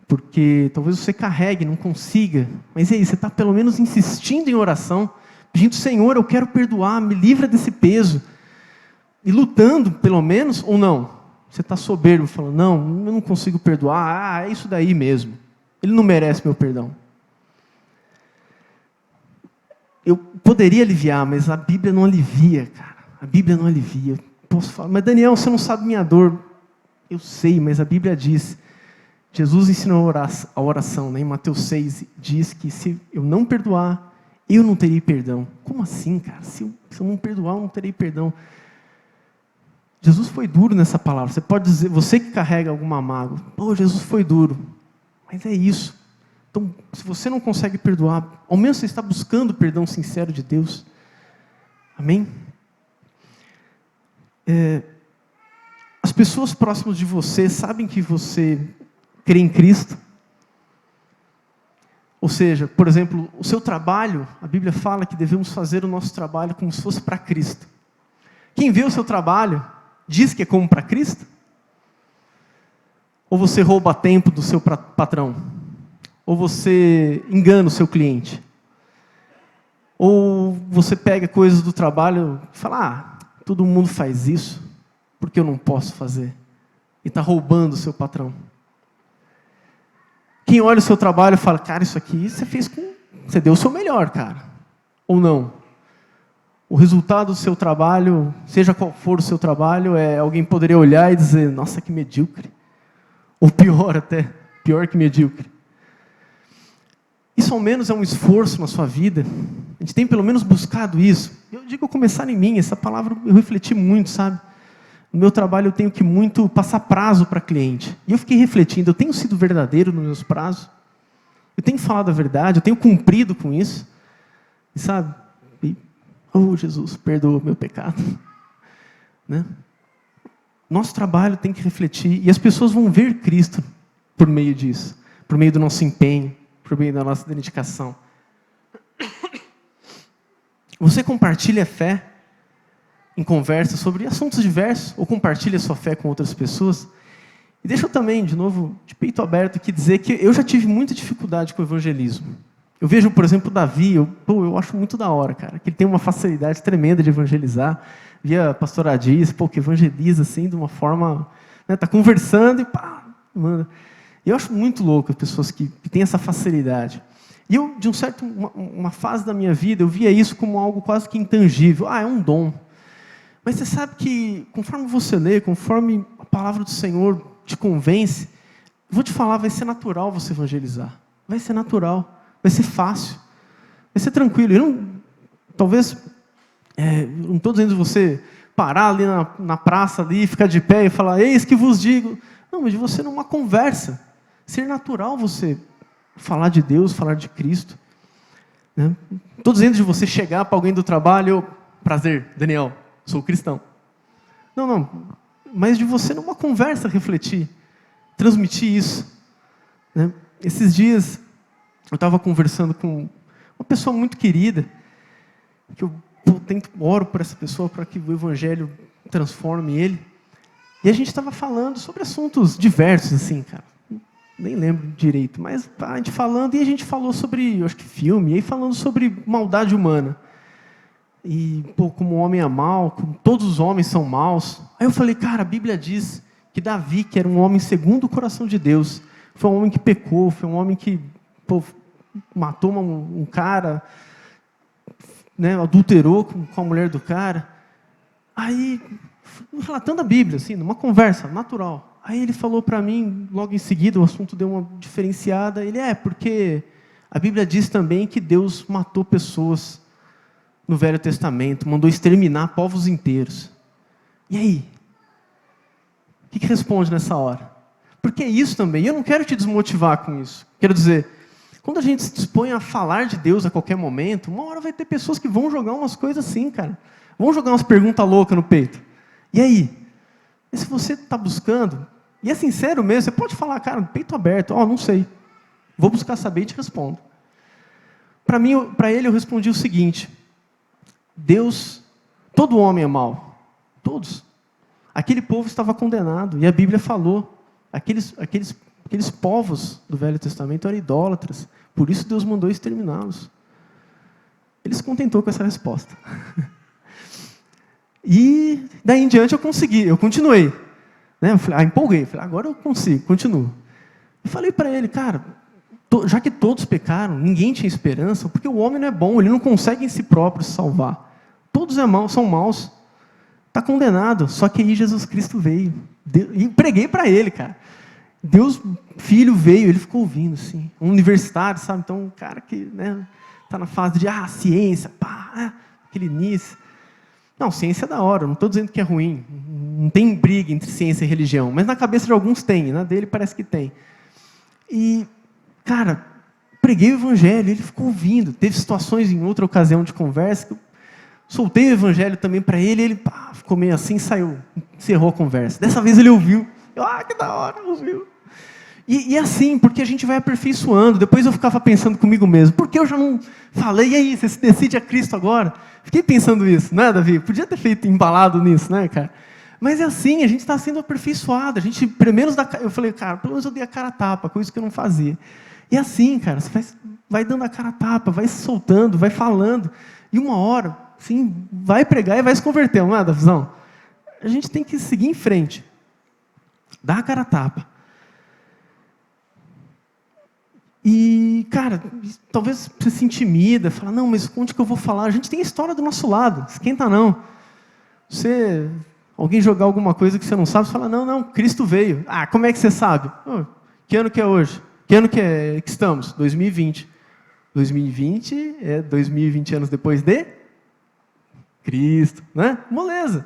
Porque talvez você carregue, não consiga. Mas e aí, você está pelo menos insistindo em oração, pedindo, Senhor, eu quero perdoar, me livra desse peso. E lutando, pelo menos, ou não? Você está soberbo, falando, não, eu não consigo perdoar, é isso daí mesmo. Ele não merece meu perdão. Eu poderia aliviar, mas a Bíblia não alivia, cara. A Bíblia não alivia. Eu posso falar, mas Daniel, você não sabe minha dor. Eu sei, mas a Bíblia diz. Jesus ensinou a oração, né? Em Mateus 6, diz que se eu não perdoar, eu não terei perdão. Como assim, cara? Se eu não perdoar, eu não terei perdão. Jesus foi duro nessa palavra. Você pode dizer, você que carrega alguma mágoa, Jesus foi duro. Mas é isso. Então, se você não consegue perdoar, ao menos você está buscando o perdão sincero de Deus. Amém? As pessoas próximas de você sabem que você crê em Cristo. Ou seja, por exemplo, o seu trabalho, a Bíblia fala que devemos fazer o nosso trabalho como se fosse para Cristo. Quem vê o seu trabalho, diz que é como para Cristo? Ou você rouba tempo do seu patrão? Ou você engana o seu cliente? Ou você pega coisas do trabalho e fala, todo mundo faz isso, porque eu não posso fazer? E está roubando o seu patrão. Quem olha o seu trabalho e fala, cara, isso aqui você deu o seu melhor, cara. Ou não? O resultado do seu trabalho, seja qual for o seu trabalho, alguém poderia olhar e dizer, nossa, que medíocre. Ou pior até, pior que medíocre. Isso ao menos é um esforço na sua vida. A gente tem pelo menos buscado isso. Eu digo começar em mim, essa palavra eu refleti muito, sabe? No meu trabalho eu tenho que muito passar prazo para cliente. E eu fiquei refletindo, eu tenho sido verdadeiro nos meus prazos? Eu tenho falado a verdade? Eu tenho cumprido com isso? E sabe? Jesus, perdoa o meu pecado. Né? Nosso trabalho tem que refletir. E as pessoas vão ver Cristo por meio disso. Por meio do nosso empenho. Por meio da nossa dedicação. Você compartilha a fé em conversas sobre assuntos diversos, ou compartilha sua fé com outras pessoas. E deixa eu também, de novo, de peito aberto aqui, dizer que eu já tive muita dificuldade com o evangelismo. Eu vejo, por exemplo, o Davi, eu acho muito da hora, cara, que ele tem uma facilidade tremenda de evangelizar. Via a pastora Adis, que evangeliza assim, de uma forma, né, tá conversando e pá, manda. Eu acho muito louco as pessoas que têm essa facilidade. E eu, de uma fase da minha vida, eu via isso como algo quase que intangível. É um dom. Mas você sabe que, conforme você lê, conforme a palavra do Senhor te convence, vou te falar, vai ser natural você evangelizar. Vai ser natural, vai ser fácil, vai ser tranquilo. Talvez, não estou dizendo você parar ali na praça, ali, ficar de pé e falar, eis que vos digo. Não, mas de você numa conversa. Ser natural você falar de Deus, falar de Cristo. Não estou dizendo de você chegar para alguém do trabalho, prazer, Daniel, sou cristão. Não, mas de você numa conversa refletir, transmitir isso. Né? Esses dias eu estava conversando com uma pessoa muito querida, que eu oro por essa pessoa para que o Evangelho transforme ele. E a gente estava falando sobre assuntos diversos, assim, cara. Nem lembro direito, mas a gente falando, e a gente falou sobre, eu acho que filme, e aí falando sobre maldade humana. E, como o homem é mau, como todos os homens são maus. Aí eu falei, cara, a Bíblia diz que Davi, que era um homem segundo o coração de Deus, foi um homem que pecou, foi um homem que matou um cara, né, adulterou com a mulher do cara. Aí, relatando a Bíblia, assim, numa conversa natural. Aí ele falou para mim, logo em seguida, o assunto deu uma diferenciada. Ele, porque a Bíblia diz também que Deus matou pessoas no Velho Testamento, mandou exterminar povos inteiros. E aí? O que responde nessa hora? Porque é isso também. E eu não quero te desmotivar com isso. Quero dizer, quando a gente se dispõe a falar de Deus a qualquer momento, uma hora vai ter pessoas que vão jogar umas coisas assim, cara. Vão jogar umas perguntas loucas no peito. E aí? E se você está buscando, e é sincero mesmo, você pode falar, cara, peito aberto, não sei. Vou buscar saber e te respondo. Para ele eu respondi o seguinte: Deus, todo homem é mau. Todos. Aquele povo estava condenado, e a Bíblia falou, aqueles povos do Velho Testamento eram idólatras, por isso Deus mandou exterminá-los. Ele se contentou com essa resposta. E daí em diante eu continuei. Né? Eu falei, empolguei. Falei, agora eu consigo, continuo. E falei para ele, cara, já que todos pecaram, ninguém tinha esperança, porque o homem não é bom, ele não consegue em si próprio se salvar. Todos são maus. Está condenado. Só que aí Jesus Cristo veio. E preguei para ele, cara. Deus, Filho, veio, ele ficou ouvindo, assim. Um universitário, sabe? Então, um cara que está na fase de, ciência, aquele início. Não, ciência é da hora, não estou dizendo que é ruim. Não tem briga entre ciência e religião. Mas na cabeça de alguns tem, na dele parece que tem. E, cara, preguei o evangelho, ele ficou ouvindo. Teve situações em outra ocasião de conversa que eu soltei o evangelho também para ele, e ele ficou meio assim, saiu, encerrou a conversa. Dessa vez ele ouviu. Eu, que da hora, ouviu. E assim, porque a gente vai aperfeiçoando. Depois eu ficava pensando comigo mesmo, por que eu já não falei, e aí, você se decide a Cristo agora? Fiquei pensando isso, né, Davi? Podia ter feito embalado nisso, né, cara? Mas é assim, a gente está sendo aperfeiçoado. A gente, eu falei, cara, pelo menos eu dei a cara a tapa, coisa que eu não fazia. E assim, cara, você vai dando a cara a tapa, vai se soltando, vai falando. E uma hora, sim, vai pregar e vai se converter, não é, Davizão? A gente tem que seguir em frente. Dar a cara a tapa. E, cara, talvez você se intimida, fala, não, mas onde que eu vou falar? A gente tem a história do nosso lado, esquenta não. Alguém jogar alguma coisa que você não sabe, você fala, não, Cristo veio. Como é que você sabe? Que ano que é hoje? Que ano que estamos? 2020. 2020 é 2020 anos depois de Cristo, né? Moleza.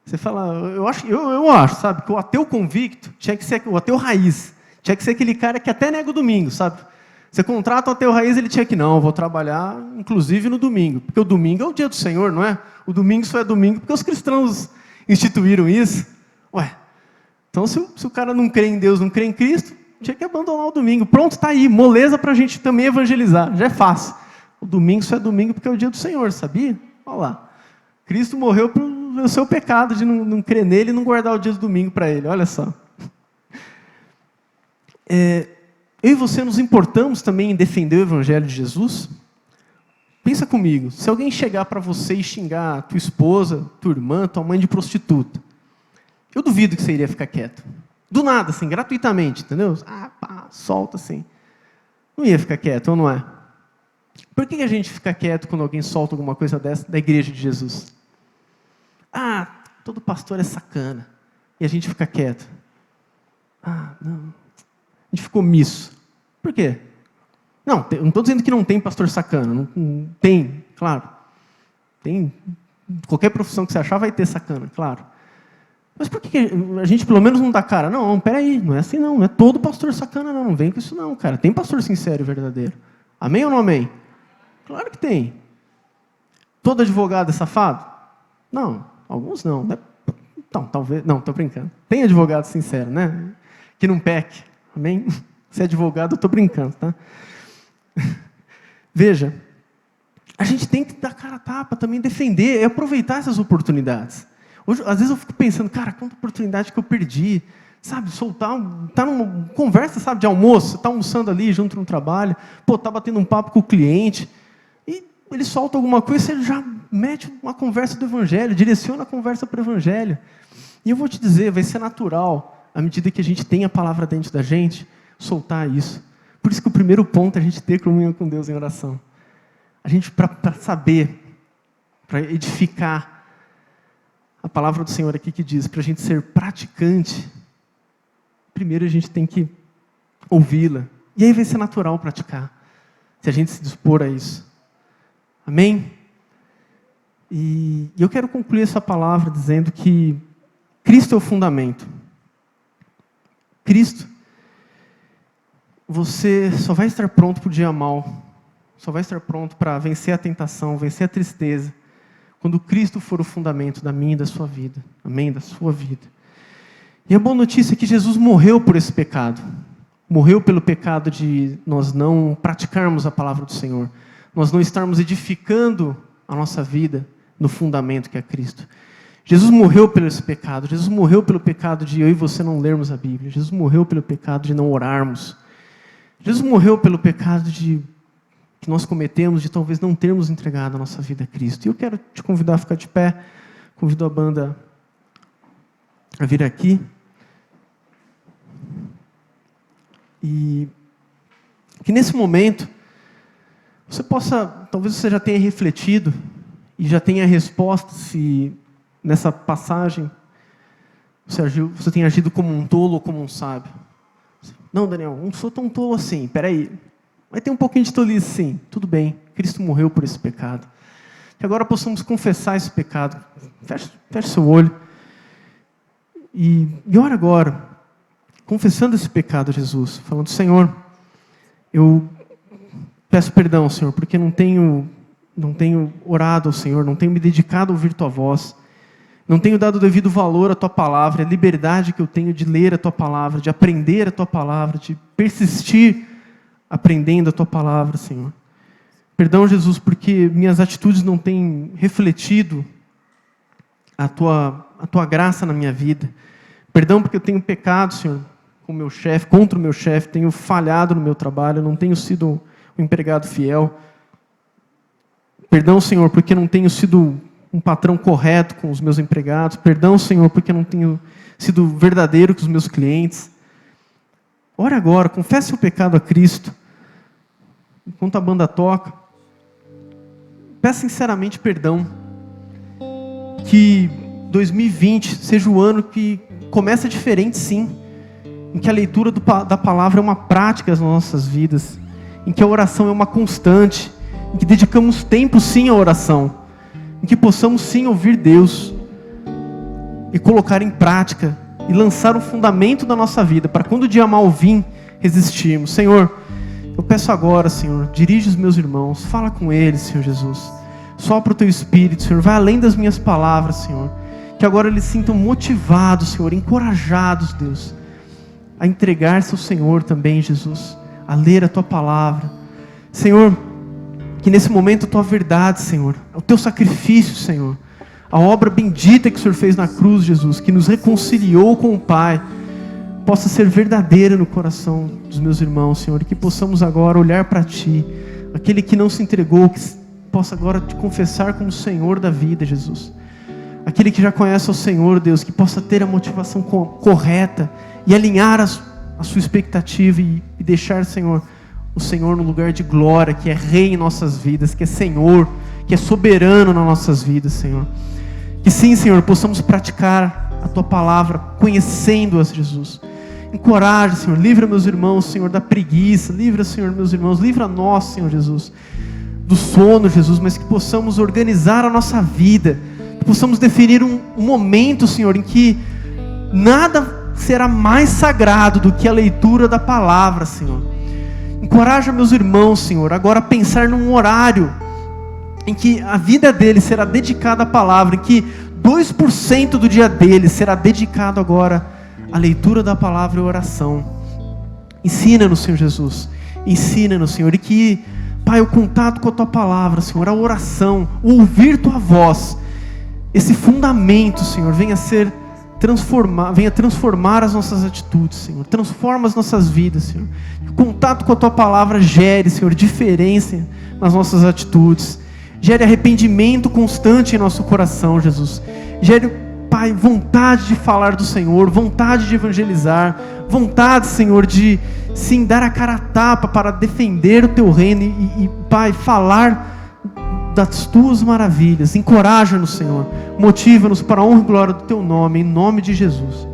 Você fala, eu acho, sabe, que o ateu convicto tinha que ser o ateu raiz. Tinha que ser aquele cara que até nega o domingo, sabe? Você contrata o ateu raiz, ele tinha que, não, eu vou trabalhar, inclusive no domingo. Porque o domingo é o dia do Senhor, não é? O domingo só é domingo porque os cristãos instituíram isso. Então se o cara não crê em Deus, não crê em Cristo, tinha que abandonar o domingo. Pronto, está aí, moleza para a gente também evangelizar. Já é fácil. O domingo só é domingo porque é o dia do Senhor, sabia? Olha lá. Cristo morreu pelo seu pecado de não crer nele e não guardar o dia do domingo para ele. Olha só. Eu e você nos importamos também em defender o Evangelho de Jesus? Pensa comigo, se alguém chegar para você e xingar tua esposa, tua irmã, tua mãe de prostituta, eu duvido que você iria ficar quieto. Do nada, assim, gratuitamente, entendeu? Solta assim. Não ia ficar quieto, ou não é? Por que a gente fica quieto quando alguém solta alguma coisa dessa da igreja de Jesus? Todo pastor é sacana. E a gente fica quieto. Não. A gente ficou omisso. Por quê? Não estou dizendo que não tem pastor sacana. Não tem, claro. Tem. Qualquer profissão que você achar vai ter sacana, claro. Mas por que a gente pelo menos não dá cara? Não, peraí, não é assim não. Não é todo pastor sacana não. Não vem com isso não, cara. Tem pastor sincero e verdadeiro. Amém ou não amém? Claro que tem. Todo advogado é safado? Não, alguns não. Então, talvez. Não, estou brincando. Tem advogado sincero, né? Que não peque. Amém? Se é advogado, eu estou brincando, tá? Veja, a gente tem que dar cara a tapa, também defender e aproveitar essas oportunidades. Hoje, às vezes eu fico pensando, cara, quanta oportunidade que eu perdi, sabe? Tá numa conversa, sabe, de almoço, está almoçando ali junto no trabalho, está batendo um papo com o cliente, e ele solta alguma coisa, você já mete uma conversa do Evangelho, direciona a conversa para o Evangelho. E eu vou te dizer, vai ser natural, à medida que a gente tem a palavra dentro da gente, soltar isso. Por isso que o primeiro ponto é a gente ter comunhão com Deus em oração. A gente, para saber, para edificar, a palavra do Senhor aqui que diz, para a gente ser praticante, primeiro a gente tem que ouvi-la. E aí vai ser natural praticar, se a gente se dispor a isso. Amém? E eu quero concluir essa palavra dizendo que Cristo é o fundamento. Cristo, você só vai estar pronto para o dia mau, só vai estar pronto para vencer a tentação, vencer a tristeza, quando Cristo for o fundamento da minha e da sua vida. Amém? Da sua vida. E a boa notícia é que Jesus morreu por esse pecado. Morreu pelo pecado de nós não praticarmos a palavra do Senhor. Nós não estarmos edificando a nossa vida no fundamento que é Cristo. Jesus morreu pelo esse pecado. Jesus morreu pelo pecado de eu e você não lermos a Bíblia. Jesus morreu pelo pecado de não orarmos. Jesus morreu pelo pecado que nós cometemos de talvez não termos entregado a nossa vida a Cristo. E eu quero te convidar a ficar de pé. Convido a banda a vir aqui. E que nesse momento você possa, talvez você já tenha refletido e já tenha a resposta se nessa passagem você tem agido como um tolo ou como um sábio. Não, Daniel, não sou tão tolo assim, peraí. Vai ter um pouquinho de tolice sim, tudo bem. Cristo morreu por esse pecado. Que agora possamos confessar esse pecado. Feche seu olho. E ora agora, confessando esse pecado a Jesus, falando, Senhor, eu peço perdão, Senhor, porque não tenho orado ao Senhor, não tenho me dedicado a ouvir Tua voz, não tenho dado o devido valor à Tua palavra, a liberdade que eu tenho de ler a Tua palavra, de aprender a Tua palavra, de persistir aprendendo a Tua palavra, Senhor. Perdão, Jesus, porque minhas atitudes não têm refletido a Tua graça na minha vida. Perdão porque eu tenho pecado, Senhor, com o meu chefe, contra o meu chefe, tenho falhado no meu trabalho, não tenho sido um empregado fiel. Perdão, Senhor, porque não tenho sido um patrão correto com os meus empregados. Perdão, Senhor, porque não tenho sido verdadeiro com os meus clientes. Ore agora, confesse o pecado a Cristo. Enquanto a banda toca, peça sinceramente perdão. Que 2020 seja o ano que começa diferente, sim. Em que a leitura da palavra é uma prática nas nossas vidas. Em que a oração é uma constante. Em que dedicamos tempo, sim, à oração. Em que possamos, sim, ouvir Deus. E colocar em prática. E lançar o fundamento da nossa vida. Para quando o dia mal vir, resistirmos. Senhor, eu peço agora, Senhor, dirige os meus irmãos. Fala com eles, Senhor Jesus. Sopra o Teu Espírito, Senhor. Vai além das minhas palavras, Senhor. Que agora eles se sintam motivados, Senhor, encorajados, Deus, a entregar-se ao Senhor também, Jesus, a ler a Tua palavra. Senhor, que nesse momento a Tua verdade, Senhor, o Teu sacrifício, Senhor, a obra bendita que o Senhor fez na cruz, Jesus, que nos reconciliou com o Pai, possa ser verdadeira no coração dos meus irmãos, Senhor, e que possamos agora olhar para Ti, aquele que não se entregou, que possa agora Te confessar como Senhor da vida, Jesus. Aquele que já conhece o Senhor, Deus, que possa ter a motivação correta e alinhar a sua expectativa e deixar, Senhor, o Senhor no lugar de glória, que é Rei em nossas vidas, que é Senhor, que é soberano nas nossas vidas, Senhor. Que sim, Senhor, possamos praticar a Tua palavra, conhecendo-as, Jesus. Encoraje, Senhor, livra meus irmãos, Senhor, da preguiça, livra, Senhor, meus irmãos, livra nós, Senhor Jesus, do sono, Jesus, mas que possamos organizar a nossa vida, que possamos definir um momento, Senhor, em que nada será mais sagrado do que a leitura da palavra, Senhor. Encoraja meus irmãos, Senhor, agora a pensar num horário em que a vida deles será dedicada à palavra, em que 2% do dia deles será dedicado agora à leitura da palavra e oração. Ensina-nos, Senhor Jesus, ensina-nos, Senhor, e que, Pai, o contato com a Tua palavra, Senhor, a oração, o ouvir Tua voz, esse fundamento, Senhor, venha transformar as nossas atitudes, Senhor. Transforma as nossas vidas, Senhor. Que o contato com a Tua palavra gere, Senhor, diferença nas nossas atitudes. Gere arrependimento constante em nosso coração, Jesus. Gere, Pai, vontade de falar do Senhor, vontade de evangelizar, vontade, Senhor, de, sim, dar a cara a tapa para defender o Teu reino e Pai, falar das Tuas maravilhas. Encoraja-nos, Senhor. Motiva-nos para a honra e glória do Teu nome, em nome de Jesus.